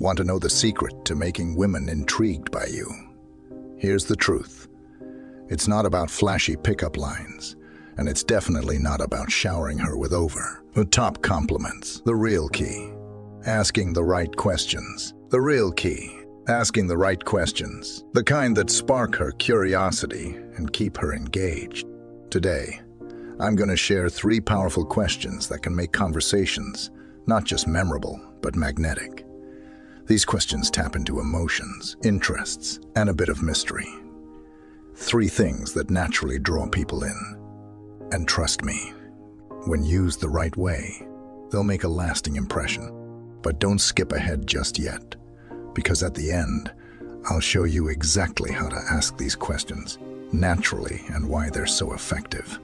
Want to know the secret to making women intrigued by you? Here's the truth. It's not about flashy pickup lines, and it's definitely not about showering her with the top compliments. The real key. Asking the right questions. The real key. Asking the right questions. The kind that spark her curiosity and keep her engaged. Today, I'm going to share 3 powerful questions that can make conversations not just memorable, but magnetic. These questions tap into emotions, interests, and a bit of mystery. 3 things that naturally draw people in. And trust me, when used the right way, they'll make a lasting impression. But don't skip ahead just yet, because at the end, I'll show you exactly how to ask these questions naturally and why they're so effective.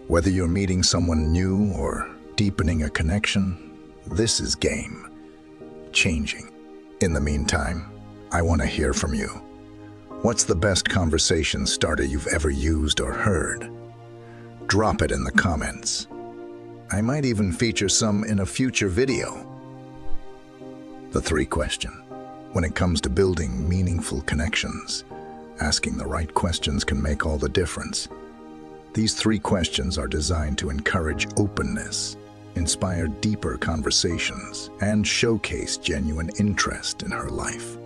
Whether you're meeting someone new or deepening a connection, this is game changing. In the meantime, I want to hear from you. What's the best conversation starter you've ever used or heard? Drop it in the comments. I might even feature some in a future video. The 3 question. When it comes to building meaningful connections, asking the right questions can make all the difference. These 3 questions are designed to encourage openness, inspire deeper conversations, and showcase genuine interest in her life.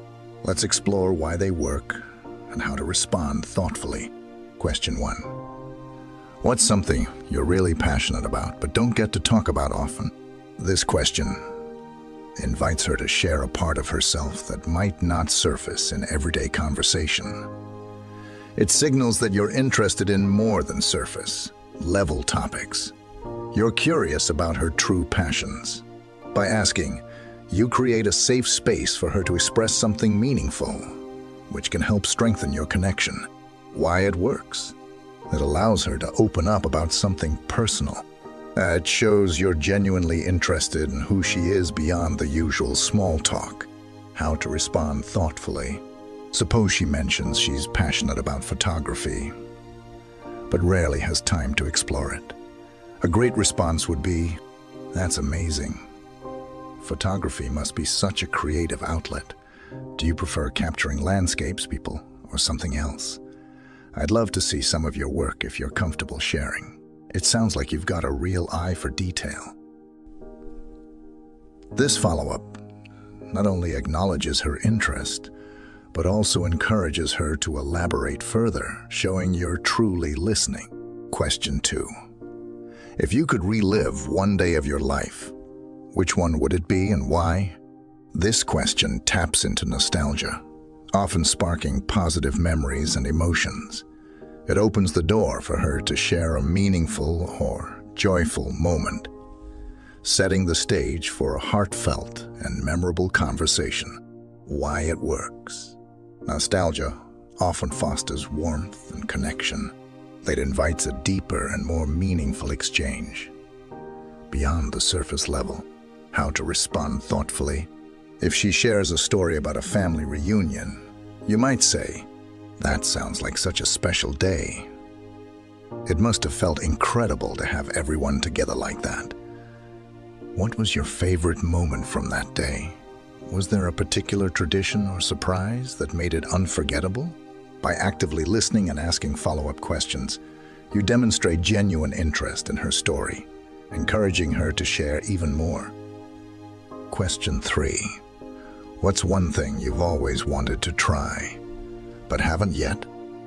Let's explore why they work and how to respond thoughtfully. Question 1. What's something you're really passionate about but don't get to talk about often? This question invites her to share a part of herself that might not surface in everyday conversation. It signals that you're interested in more than surface-level topics. You're curious about her true passions. By asking, you create a safe space for her to express something meaningful, which can help strengthen your connection. Why it works. It allows her to open up about something personal. It shows you're genuinely interested in who she is beyond the usual small talk. How to respond thoughtfully. Suppose she mentions she's passionate about photography, but rarely has time to explore it. A great response would be, "That's amazing. Photography must be such a creative outlet. Do you prefer capturing landscapes, people, or something else? I'd love to see some of your work if you're comfortable sharing. It sounds like you've got a real eye for detail." This follow-up not only acknowledges her interest, but also encourages her to elaborate further, showing you're truly listening. Question 2. If you could relive one day of your life, which one would it be and why? This question taps into nostalgia, often sparking positive memories and emotions. It opens the door for her to share a meaningful or joyful moment, setting the stage for a heartfelt and memorable conversation. Why it works. Nostalgia often fosters warmth and connection. It invites a deeper and more meaningful exchange. Beyond the surface level, how to respond thoughtfully. If she shares a story about a family reunion, you might say, "That sounds like such a special day. It must have felt incredible to have everyone together like that. What was your favorite moment from that day? Was there a particular tradition or surprise that made it unforgettable?" By actively listening and asking follow-up questions, you demonstrate genuine interest in her story, encouraging her to share even more. Question 3. What's one thing you've always wanted to try, but haven't yet?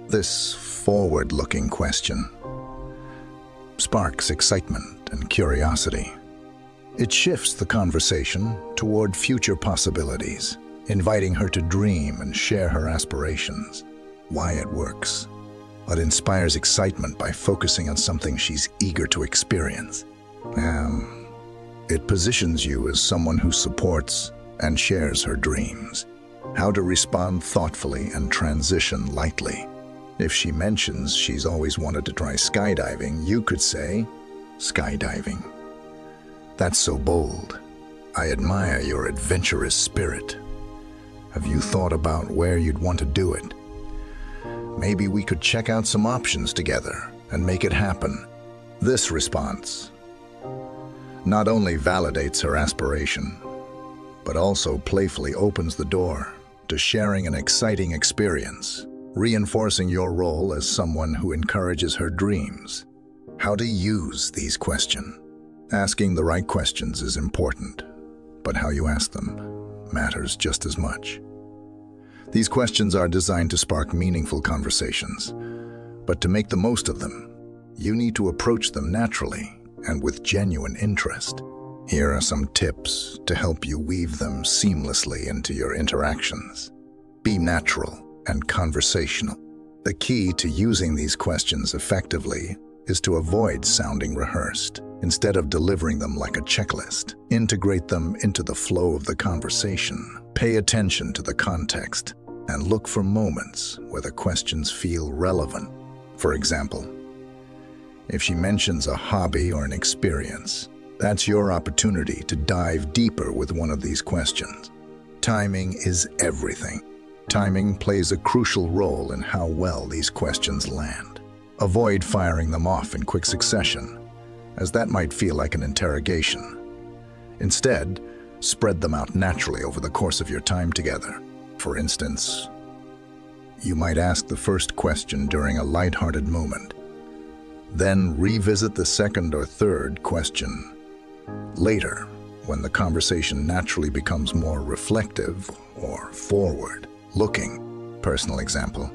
This forward-looking question sparks excitement and curiosity. It shifts the conversation toward future possibilities, inviting her to dream and share her aspirations. Why it works. It inspires excitement by focusing on something she's eager to experience. It positions you as someone who supports and shares her dreams. How to respond thoughtfully and transition lightly. If she mentions she's always wanted to try skydiving, you could say, "Skydiving. That's so bold. I admire your adventurous spirit. Have you thought about where you'd want to do it? Maybe we could check out some options together and make it happen." This response not only validates her aspiration, but also playfully opens the door to sharing an exciting experience, reinforcing your role as someone who encourages her dreams. How to use these questions. Asking the right questions is important, but how you ask them matters just as much. These questions are designed to spark meaningful conversations, but to make the most of them, you need to approach them naturally and with genuine interest. Here are some tips to help you weave them seamlessly into your interactions. Be natural and conversational. The key to using these questions effectively is to avoid sounding rehearsed. Instead of delivering them like a checklist, integrate them into the flow of the conversation. Pay attention to the context and look for moments where the questions feel relevant. For example, if she mentions a hobby or an experience, that's your opportunity to dive deeper with one of these questions. Timing is everything. Timing plays a crucial role in how well these questions land. Avoid firing them off in quick succession, as that might feel like an interrogation. Instead, spread them out naturally over the course of your time together. For instance, you might ask the first question during a lighthearted moment, then revisit the second or third question later, when the conversation naturally becomes more reflective or forward-looking. Personal example,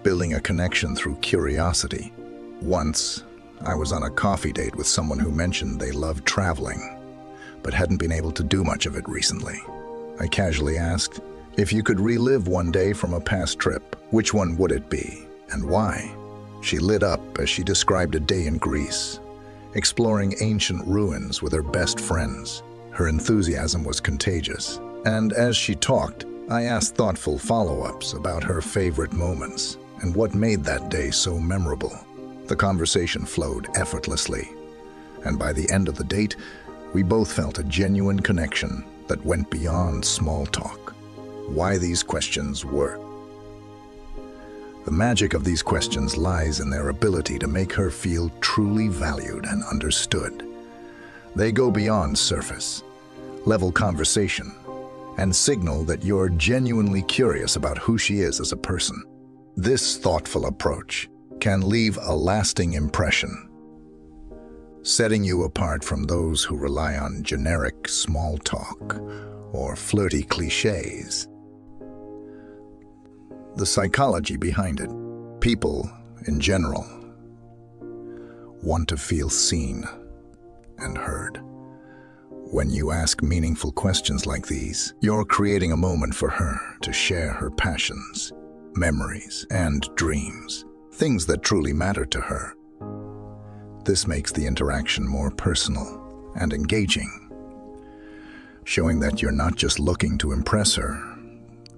building a connection through curiosity. Once, I was on a coffee date with someone who mentioned they loved traveling, but hadn't been able to do much of it recently. I casually asked, if you could relive one day from a past trip, which one would it be, and why? She lit up as she described a day in Greece, exploring ancient ruins with her best friends. Her enthusiasm was contagious, and as she talked, I asked thoughtful follow-ups about her favorite moments and what made that day so memorable. The conversation flowed effortlessly, and by the end of the date, we both felt a genuine connection that went beyond small talk. Why these questions work. The magic of these questions lies in their ability to make her feel truly valued and understood. They go beyond surface-level conversation and signal that you're genuinely curious about who she is as a person. This thoughtful approach can leave a lasting impression, setting you apart from those who rely on generic small talk or flirty cliches. The psychology behind it. People, in general, want to feel seen and heard. When you ask meaningful questions like these, you're creating a moment for her to share her passions, memories, and dreams, things that truly matter to her. This makes the interaction more personal and engaging, showing that you're not just looking to impress her,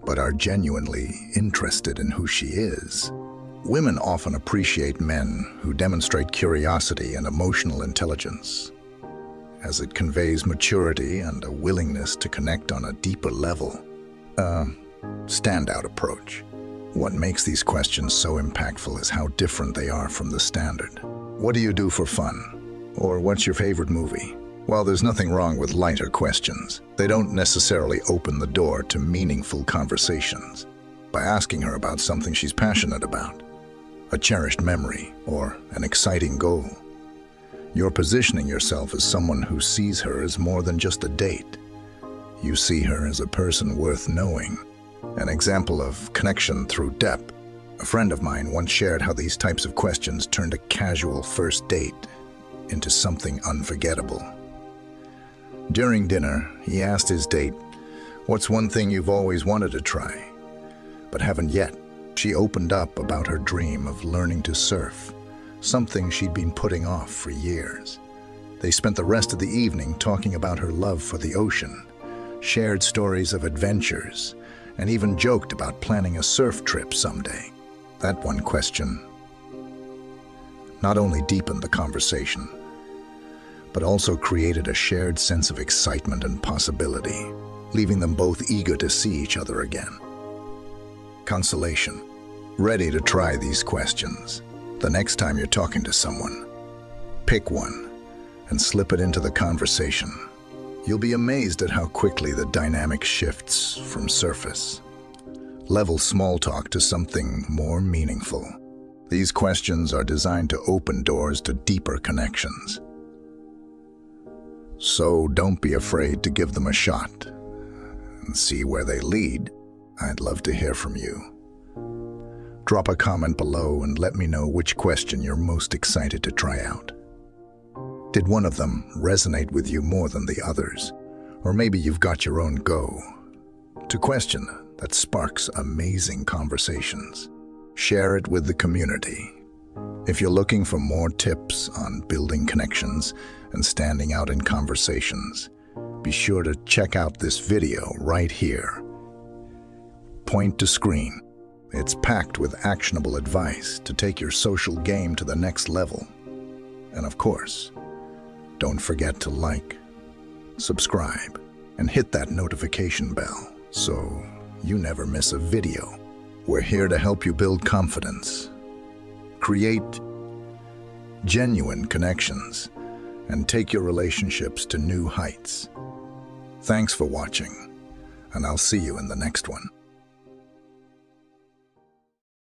but are genuinely interested in who she is. Women often appreciate men who demonstrate curiosity and emotional intelligence, as it conveys maturity and a willingness to connect on a deeper level. A standout approach. What makes these questions so impactful is how different they are from the standard. What do you do for fun? Or what's your favorite movie? While there's nothing wrong with lighter questions, they don't necessarily open the door to meaningful conversations. By asking her about something she's passionate about, a cherished memory, or an exciting goal, you're positioning yourself as someone who sees her as more than just a date. You see her as a person worth knowing. An example of connection through depth. A friend of mine once shared how these types of questions turned a casual first date into something unforgettable. During dinner, he asked his date, "What's one thing you've always wanted to try, but haven't yet?" She opened up about her dream of learning to surf, something she'd been putting off for years. They spent the rest of the evening talking about her love for the ocean, shared stories of adventures, and even joked about planning a surf trip someday. That one question not only deepened the conversation, but also created a shared sense of excitement and possibility, leaving them both eager to see each other again. Consolation. Ready to try these questions. The next time you're talking to someone, pick one and slip it into the conversation. You'll be amazed at how quickly the dynamic shifts from surface level small talk to something more meaningful. These questions are designed to open doors to deeper connections. So don't be afraid to give them a shot and see where they lead. I'd love to hear from you. Drop a comment below and let me know which question you're most excited to try out. Did one of them resonate with you more than the others? Or maybe you've got your own go-to question that sparks amazing conversations. Share it with the community. If you're looking for more tips on building connections and standing out in conversations, be sure to check out this video right here. Point to screen. It's packed with actionable advice to take your social game to the next level. And of course, don't forget to like, subscribe, and hit that notification bell so you never miss a video. We're here to help you build confidence, create genuine connections, and take your relationships to new heights. Thanks for watching, and I'll see you in the next one.